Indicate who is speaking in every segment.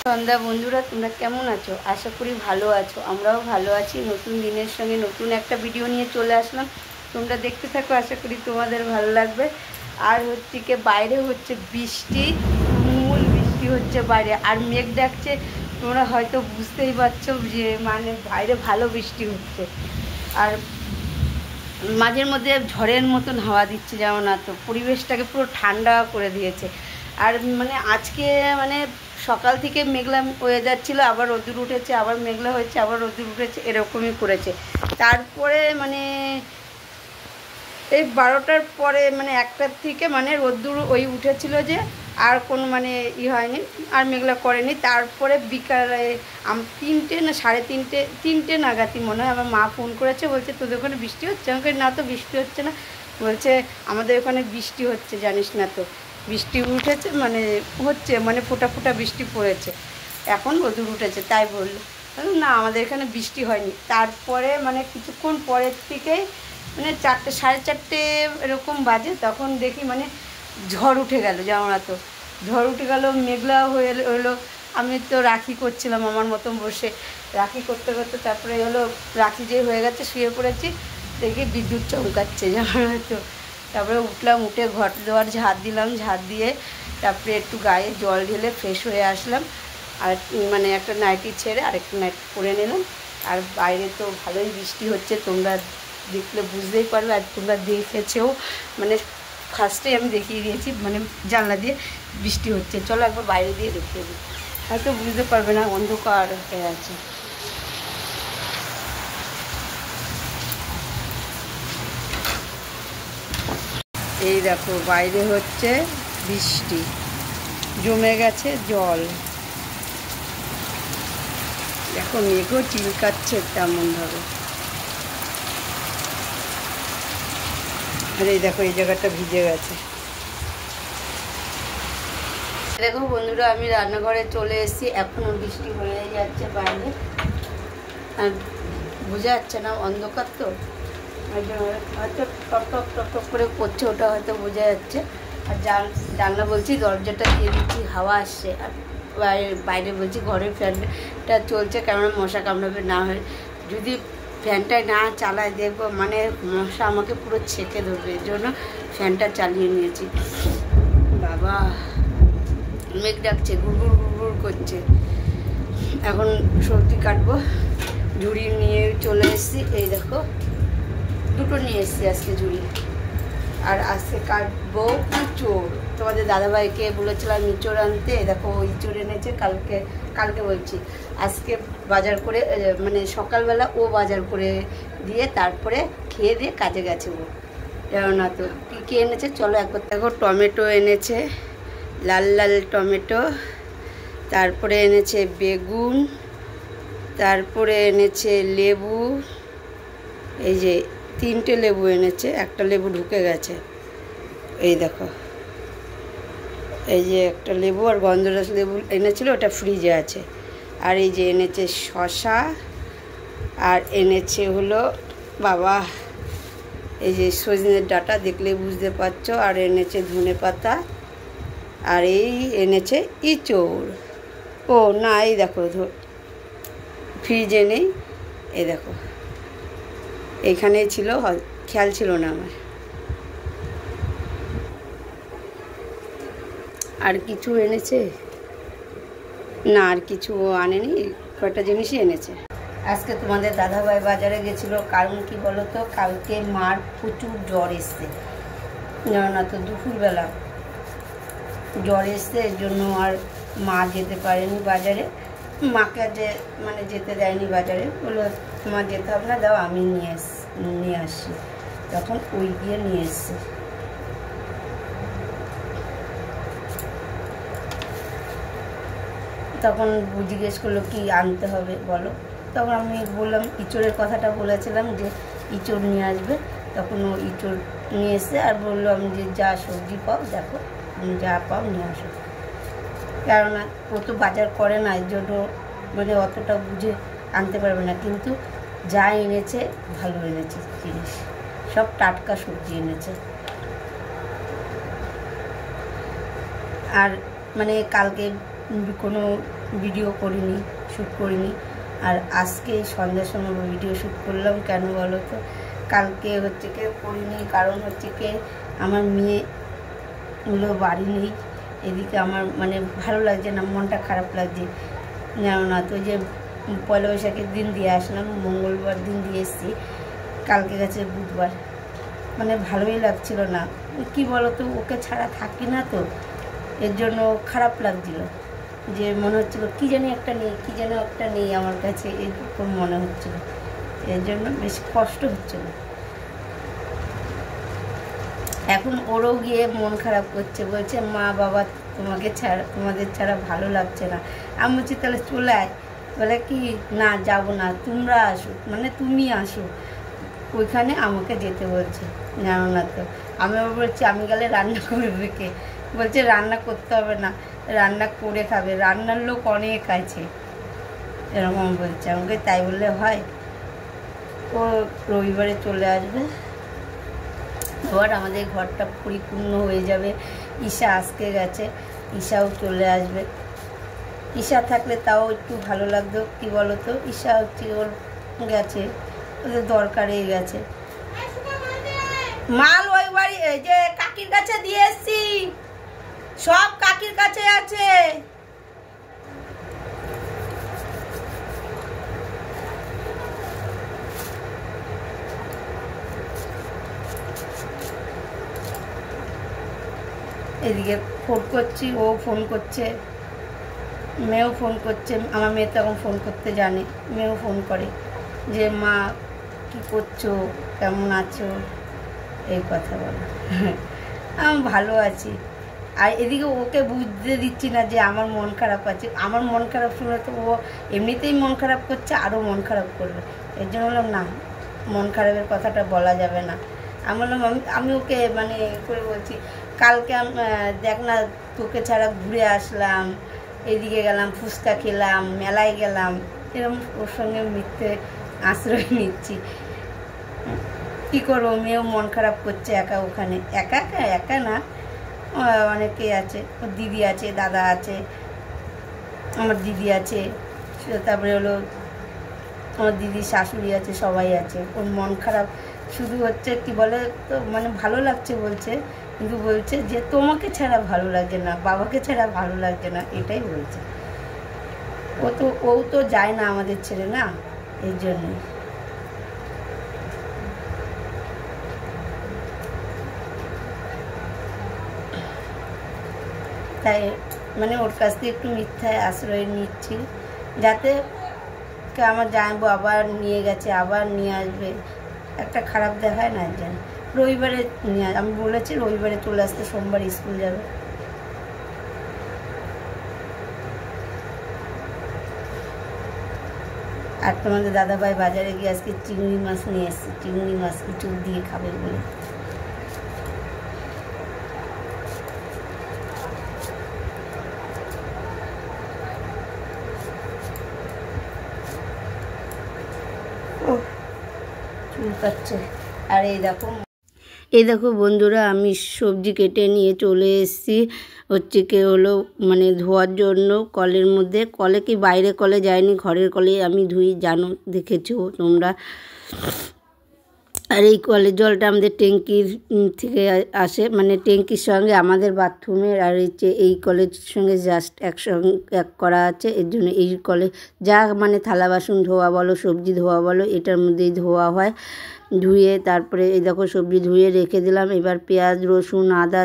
Speaker 1: সন্ধ্যা বন্ধুরা, তোমরা কেমন আছো? আশা করি ভালো আছো। আমরাও ভালো আছি। নতুন দিনের সঙ্গে নতুন একটা ভিডিও নিয়ে চলে আসলাম। তোমরা দেখতে থাকো, আশা করি তোমাদের ভালো লাগবে। আর হচ্ছে কি, বাইরে হচ্ছে বৃষ্টি, তুমুল বৃষ্টি হচ্ছে বাইরে, আর মেঘ ডাকছে। তোমরা হয়তো বুঝতেই পারছো যে মানে বাইরে ভালো বৃষ্টি হচ্ছে। আর মাঝের মধ্যে ঝড়ের মতন হাওয়া দিচ্ছে, যেন না তো পরিবেশটাকে পুরো ঠান্ডা করে দিয়েছে। আর মানে আজকে মানে সকাল থেকে মেঘলা ওয়েদার ছিল, আবার রোদ্দুর উঠেছে, আবার মেঘলা হয়েছে, আবার রোদ্দুর উঠেছে, এরকমই করেছে। তারপরে মানে এই 12টার পরে মানে 1টার থেকে মানে রোদ্দুর ওই উঠেছিল যে আর কোনো মানে হয়নি, আর মেঘলা করেনি। তারপরে বিকালে 3টে না 3:30 নাগাদই মনে হয় আমার মা ফোন করেছে, বলছে তোদের ওখানে বৃষ্টি হচ্ছে? আমাকে না তো বৃষ্টি হচ্ছে না। বলছে আমাদের ওখানে বৃষ্টি হচ্ছে, জানিস না তো বৃষ্টি উঠেছে, মানে হচ্ছে মানে ফোঁটা ফোঁটা বৃষ্টি পড়েছে, এখন রোদ্দুর উঠেছে তাই বললো। না, আমাদের এখানে বৃষ্টি হয়নি। তারপরে মানে কিছুক্ষণ পরের থেকেই মানে 4টে 4:30 এরকম বাজে, তখন দেখি মানে ঝড় উঠে গেল, জানো না তো ঝড় উঠে গেল, মেঘলা হয়ে হলো। আমি তো রাখি করছিলাম আমার মতন বসে, রাখি করতে করতে তারপরে হলো রাখি যে হয়ে গেছে, শুয়ে পড়েছি, দেখি বিদ্যুৎ চমকাচ্ছে, জানো না তো। তারপরে উঠলাম, উঠে ঘর দুয়ার ঝাড় দিলাম, ঝাড় দিয়ে তারপরে একটু গায়ে জল ঢেলে ফ্রেশ হয়ে আসলাম। আর মানে একটা নাইটি ছেড়ে আরেকটা নাইটি পরে নিলাম। আর বাইরে তো ভালোই বৃষ্টি হচ্ছে, তোমরা দেখলে বুঝতেই পারবে, আর তোমরা দেখেছেও। মানে ফার্স্টেই আমি দেখিয়ে দিয়েছি, মানে জানলা দিয়ে বৃষ্টি হচ্ছে। চলো একবার বাইরে দিয়ে দেখিয়ে দিই, হয়তো বুঝতে পারবে না, অন্ধকার হয়ে আছে। এই দেখো বাইরে হচ্ছে বৃষ্টি, জমে গেছে জল, দেখো মেঘও চিলকাচ্ছে তেমনভাবে। আর এই দেখো এই জায়গাটা ভিজে গেছে। দেখো বন্ধুরা, আমি রান্নাঘরে চলে এসেছি, এখনও বৃষ্টি হয়ে যাচ্ছে বাইরে, আর বোঝা যাচ্ছে না, অন্ধকার তো, হয়তো টপ টপ টপ টপ করে পড়ছে, ওটা হয়তো বোঝা যাচ্ছে। আর জানলা বলছি দরজাটা দিয়ে দিচ্ছি, হাওয়া আসছে। আর বাইরে বলছি ঘরের ফ্যানটা চলছে, কেননা মশা কামড়াবে না হয়, যদি ফ্যানটা না চালায় দেখবো মানে মশা আমাকে পুরো ছেঁকে ধরবে, এর জন্য ফ্যানটা চালিয়ে নিয়েছি। বাবা মেঘ ডাকছে, গুড়গুড় গুড়গুড় করছে। এখন সবজি কাটবো, ঝুড়ি নিয়ে চলে এসেছি। এই দেখো দুটো নিয়ে এসেছি আজকে ঝুড়ি। আর আজকে কাটবো ইঁচড়। তোমাদের দাদাভাইকে বলেছিলাম ইঁচড় আনতে, দেখো ইঁচড় এনেছে। কালকে বলছি, আজকে বাজার করে মানে সকালবেলা ও বাজার করে দিয়ে তারপরে খেয়ে দিয়ে কাজে গেছে ও, জানো না তো কী কী এনেছে। চলো একবার দেখো, টমেটো এনেছে, লাল লাল টমেটো, তারপরে এনেছে বেগুন, তারপরে এনেছে লেবু, এই যে 3টে লেবু এনেছে, একটা লেবু ঢুকে গেছে, এই দেখো এই যে একটা লেবু, আর গন্ধরাজ লেবু এনেছিল, ওটা ফ্রিজে আছে। আর এই যে এনেছে শসা, আর এনেছে হলো বাবা এই যে সজনের ডাঁটা, দেখলে বুঝতে পারছো, আর এনেছে ধনে পাতা, আর এই এনেছে ইঁচড়। ও না, এই দেখো ফ্রিজে নেই, এই দেখো এইখানেই ছিল, খেয়াল ছিল না আমার। আর কিছু এনেছে না, আর কিছু আনেনি, কয়েকটা জিনিসই এনেছে। আজকে তোমাদের দাদাভাই বাজারে গেছিলো, কারণ কি বলো তো, কালকে মার প্রচুর জ্বর এসছে, জানো না তো, দুপুরবেলা জ্বর এসছে, এর জন্য আর মা যেতে পারেনি বাজারে। মাকে মানে যেতে দেয়নি বাজারে, বললো তোমার যেতে হবে না, দাও আমি নিয়ে আসছি। তখন ওই গিয়ে নিয়ে এসছে। তখন জিজ্ঞেস করলো কি আনতে হবে বলো, তখন আমি বললাম ইঁচড়ের কথাটা বলেছিলাম যে ইঁচড় নিয়ে আসবে, তখন ও ইঁচড় নিয়ে এসে আর বললো আমি যে যা সবজি পাও দেখো, যা পাও নিয়ে আসো। কেননা ও তো বাজার করে না, এর জন্য মানে অতটা বুঝে আনতে পারবে না, কিন্তু যা এনেছে ভালো এনেছে জিনিস, সব টাটকা সবজি এনেছে। আর মানে কালকে কোনো ভিডিও করিনি, শ্যুট করিনি। আর আজকে সন্ধ্যার সময় ভিডিও শ্যুট করলাম। কেন বলো তো, কালকে হচ্ছে কি করিনি, কারণ হচ্ছে কি আমার মেয়েগুলো বাড়ি নেই। এদিকে আমার মানে ভালো লাগছে না, মনটা খারাপ লাগছে, জানো না তো। যে পয়লা বৈশাখের দিন দিয়ে আসলাম, মঙ্গলবার দিন দিয়ে এসেছি, কালকে গেছে বুধবার, মানে ভালোই লাগছিল না। কি বলো তো, ওকে ছাড়া থাকি না তো, এর জন্য খারাপ লাগছিল, যে মনে হচ্ছিলো কী জানি একটা নেই, কী যেন একটা নেই আমার কাছে, এরকম মনে হচ্ছিলো, এর জন্য বেশি কষ্ট হচ্ছিল। এখন ওরও গিয়ে মন খারাপ করছে, বলছে মা বাবা তোমাদের ছাড়া ভালো লাগছে না। আমি বলছি তাহলে চলে আয়। বলে কি না যাব না, তোমরা আসো, মানে তুমি আসো, ওইখানে আমাকে যেতে বলছে, জানো না তো। আমি আবার বলছি আমি গেলে রান্না করবে কে? বলছে রান্না করতে হবে না, রান্না করে খাবে, রান্নার লোক অনেক আছে, এরকম বলছে আমাকে। তাই বললে হয়? ও রবিবারে চলে আসবে, আবার আমাদের ঘরটা পরিপূর্ণ হয়ে যাবে। ঈশা আজকে গেছে, ঈশাও চলে আসবে। ঈশা থাকলে তাও একটু ভালো লাগতো, কি বলো তো। ঈশা হচ্ছে ওর গেছে, ওদের দরকারে গেছে। মাল ওই বাড়ি যে কাকির কাছে দিয়ে এসছি, সব কাকির কাছে আছে। এদিকে ফোন করছি, ও ফোন করছে, মেয়েও ফোন করছে। আমার মেয়ে তো এখন ফোন করতে জানে, মেয়েও ফোন করে যে মা কী করছো, কেমন আছো, এই কথা বলে। আমি ভালো আছি। আর এদিকে ওকে বুঝতে দিচ্ছি না যে আমার মন খারাপ আছে। আমার মন খারাপ শুনে তো ও এমনিতেই মন খারাপ করছে, আরও মন খারাপ করবে। এর জন্য বললাম না, মন খারাপের কথাটা বলা যাবে না। আমি বললাম আমি ওকে মানে করে বলছি, কালকে দেখ না তোকে ছাড়া ঘুরে আসলাম, এদিকে গেলাম, ফুচকা খেলাম, মেলায় গেলাম, এরকম ওর সঙ্গে মিথ্যে আশ্রয় নিচ্ছি। কী করবো, মেয়েও মন খারাপ করছে একা ওখানে। একা একা একা না, অনেকেই আছে, ওর দিদি আছে, দাদা আছে, আমার দিদি আছে, তারপরে হলো আমার দিদির শাশুড়ি আছে, সবাই আছে। ওর মন খারাপ শুধু হচ্ছে কি বলে তো, মানে ভালো লাগছে বলছে, কিন্তু বলছে যে তোমাকে ছাড়া ভালো লাগছে না, বাবাকে ছাড়া ভালো লাগছে না, এটাই বলছে। ও তো যায় না আমাদের ছেড়ে না, এর জন্যই। তাই মানে ওর কাছ থেকে একটু মিথ্যায় আশ্রয় নিচ্ছি, যাতে আমার জামাইবাবু আবার নিয়ে গেছে, আবার নিয়ে আসবে, একটা খারাপ দেখায় না। যেন রবিবারে নিয়ে আমি বলেছি রবিবারে চলে আসতে, সোমবার স্কুল যাবে। আর তোমাদের দাদাভাই বাজারে গিয়ে আজকে চিংড়ি মাছ নিয়ে এসছে, চিংড়ি মাছ ইঁচড় দিয়ে খাবে বলে। চুল কাটছে। আর এই দেখো বন্ধুরা, আমি সবজি কেটে নিয়ে চলে এসেছি হচ্ছে কি হলো মানে ধোয়ার জন্য কলের মধ্যে। কলে কি বাইরে কলে যায়নি, ঘরের কলে আমি ধুই, জানো, দেখেছো তোমরা। আর এই কলের জলটা আমাদের ট্যাঙ্কির থেকে আসে, মানে ট্যাঙ্কির সঙ্গে আমাদের বাথরুমের আর এই কলের সঙ্গে জাস্ট একসঙ্গে এক করা আছে। এর জন্য এই কলে যা মানে থালা বাসন ধোয়া বলো, সবজি ধোয়া বলো, এটার মধ্যেই ধোয়া হয়। ধুয়ে তারপরে এই দেখো সবজি ধুয়ে রেখে দিলাম। এবার পেঁয়াজ, রসুন, আদা,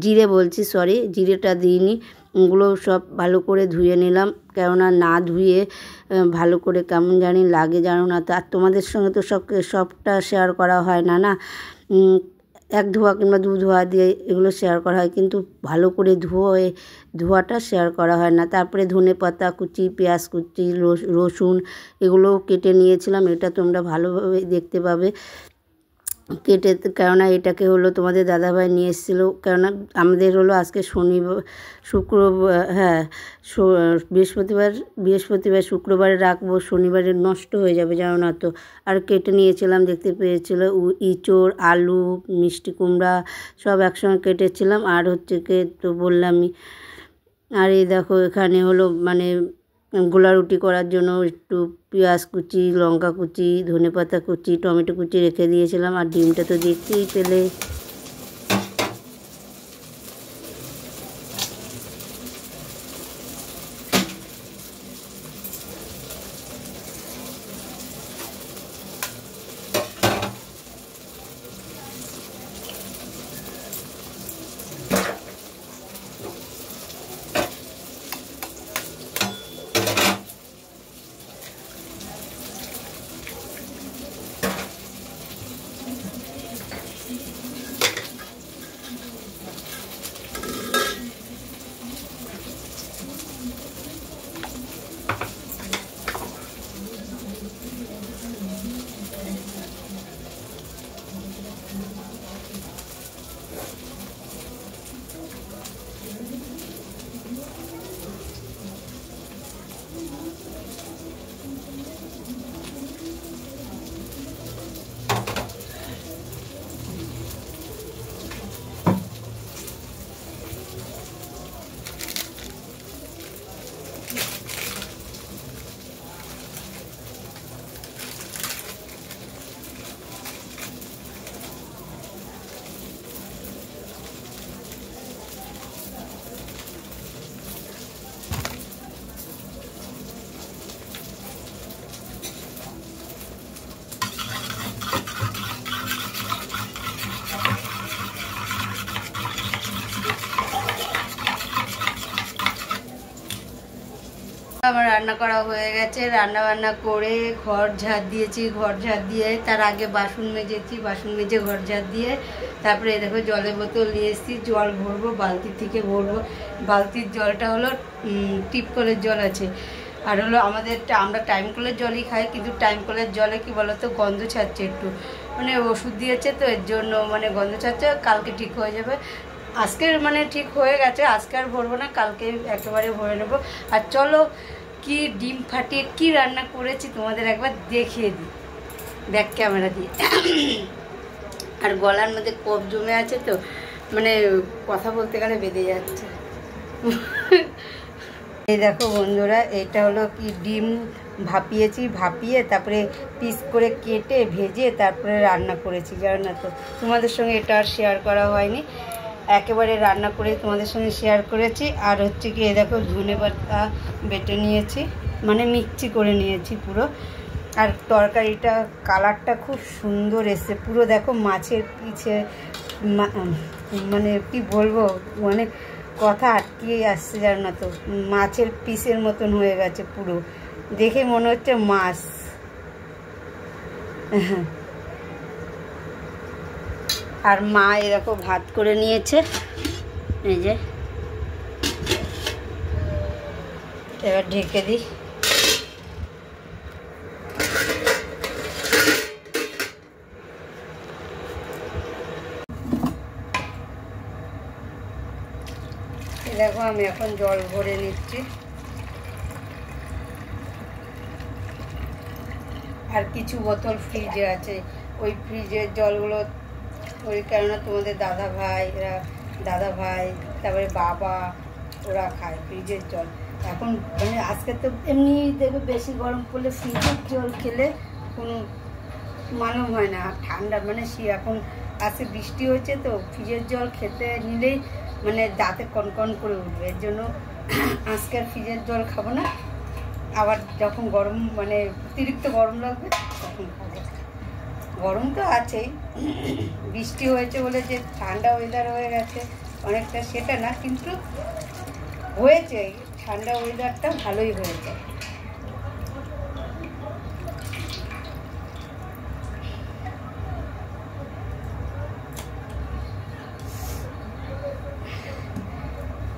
Speaker 1: জিরে বলছি, সরি, জিরেটা দিইনি, ওগুলো সব ভালো করে ধুয়ে নিলাম, কেননা না ধুয়ে ভালো করে কেমন জানি লাগে, জানো না তো। আর তোমাদের সঙ্গে তো সবটা শেয়ার করা হয় না, এক ধোয়া কিংবা দু ধোয়া দিয়ে এগুলো শেয়ার করা হয়, কিন্তু ভালো করে ধোয়াটা শেয়ার করা হয় না। তারপরে ধনে পাতা কুচি, পেঁয়াজ কুচি, রসুন এগুলোও কেটে নিয়েছিলাম, এটা তোমরা ভালোভাবে দেখতে পাবে কেটে। কেননা এটাকে হলো তোমাদের দাদাভাই নিয়ে এসেছিলো, কেননা আমাদের হলো আজকে বৃহস্পতিবার শুক্রবারে রাখবো, শনিবারে নষ্ট হয়ে যাবে, জানো না তো। আর কেটে নিয়েছিলাম, দেখতে পেয়েছিলো ইঁচড়, আলু, মিষ্টি কুমড়া সব একসঙ্গে কেটেছিলাম। আর হচ্ছে তো বললামই আর এই দেখো এখানে হলো মানে গোলা রুটি করার জন্য একটু পেঁয়াজ কুচি, লঙ্কা কুচি, ধনেপাতা কুচি, টমেটো কুচি রেখে দিয়েছিলাম। আর ডিমটা তো দেখতেই পেলে। আমার রান্না করা হয়ে গেছে। রান্না বান্না করে ঘর ঝাড় দিয়েছি, ঘর ঝাড় দিয়ে তার আগে বাসন মেজেছি, বাসন মেজে ঘর ঝাড় দিয়ে তারপরে দেখো জলের বোতল নিয়ে এসেছি, জল ভরবো, বালতি থেকে ভরবো। বালতির জলটা হলো টিপ কলের জল আছে। আর হলো আমরা টাইম কলের জলই খাই, কিন্তু টাইম কলের জলে কি বলতো গন্ধ ছাড়ছে একটু, মানে ওষুধ দিয়েছে তো এর জন্য মানে গন্ধ ছাড়ছে। কালকে ঠিক হয়ে যাবে। আজকের মানে ঠিক হয়ে গেছে, আজকে আর ভরবো না, কালকে একেবারে ভরে নেবো। আর চলো কি ডিম ফাটিয়ে কি রান্না করেছি তোমাদের একবার দেখিয়ে দিই ব্যাক ক্যামেরা দিয়ে। আর গলার মধ্যে কফ জমে আছে তো মানে কথা বলতে গেলে বেঁধে যাচ্ছে। এই দেখো বন্ধুরা, এটা হলো কি ডিম ভাপিয়েছি, ভাপিয়ে তারপরে পিস করে কেটে ভেজে তারপরে রান্না করেছি। জানো না তো, তোমাদের সঙ্গে এটা আর শেয়ার করা হয়নি, একেবারে রান্না করে তোমাদের সঙ্গে শেয়ার করেছি। আর হচ্ছে কি এই দেখো ধনেপাতা বেটে নিয়েছি, মানে মিক্সি করে নিয়েছি পুরো। আর তরকারিটা কালারটা খুব সুন্দর এসছে পুরো। দেখো মাছের পিছে মানে কি বলবো, মানে কথা আটকে আসছে জানো না তো, মাছের পিসের মতন হয়ে গেছে পুরো, দেখে মনে হচ্ছে মাছ। আর মা এরকম ভাত করে নিয়েছে, এই যে। এবার ঢেকে দিই। দেখো আমি এখন জল ভরে নিচ্ছি। আর কিছু বোতল ফ্রিজে আছে, ওই ফ্রিজের জলগুলো ওই কেননা তোমাদের দাদা ভাই তারপরে বাবা ওরা খায় ফ্রিজের জল। এখন মানে আজকে তো এমনি দেখবে বেশি গরম পড়লে ফ্রিজের জল খেলে কোনো মালুম হয় না। ঠান্ডা মানে এখন আজকে বৃষ্টি হয়েছে তো ফ্রিজের জল খেতে নিলেই মানে দাঁতে কনকন করে উঠবে, এর জন্য আজকে আর ফ্রিজের জল খাবো না। আবার যখন গরম মানে অতিরিক্ত গরম লাগবে তখন খাবো। গরম তো আছেই, বৃষ্টি হয়েছে বলে যে ঠান্ডা ওয়েদার হয়ে গেছে অনেকটা সেটা না, কিন্তু হয়েছে ঠান্ডা ওয়েদারটা ভালোই হয়েছে।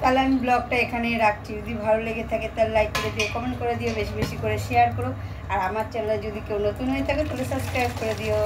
Speaker 1: তাহলে আমি ব্লগটা এখানেই রাখছি। যদি ভালো লেগে থাকে তাহলে লাইক করে দিও, কমেন্ট করে দিও, বেশি বেশি করে শেয়ার করো। আর আমার চ্যানেলে যদি কেউ নতুন হয়ে থাকে তাহলে সাবস্ক্রাইব করে দিও।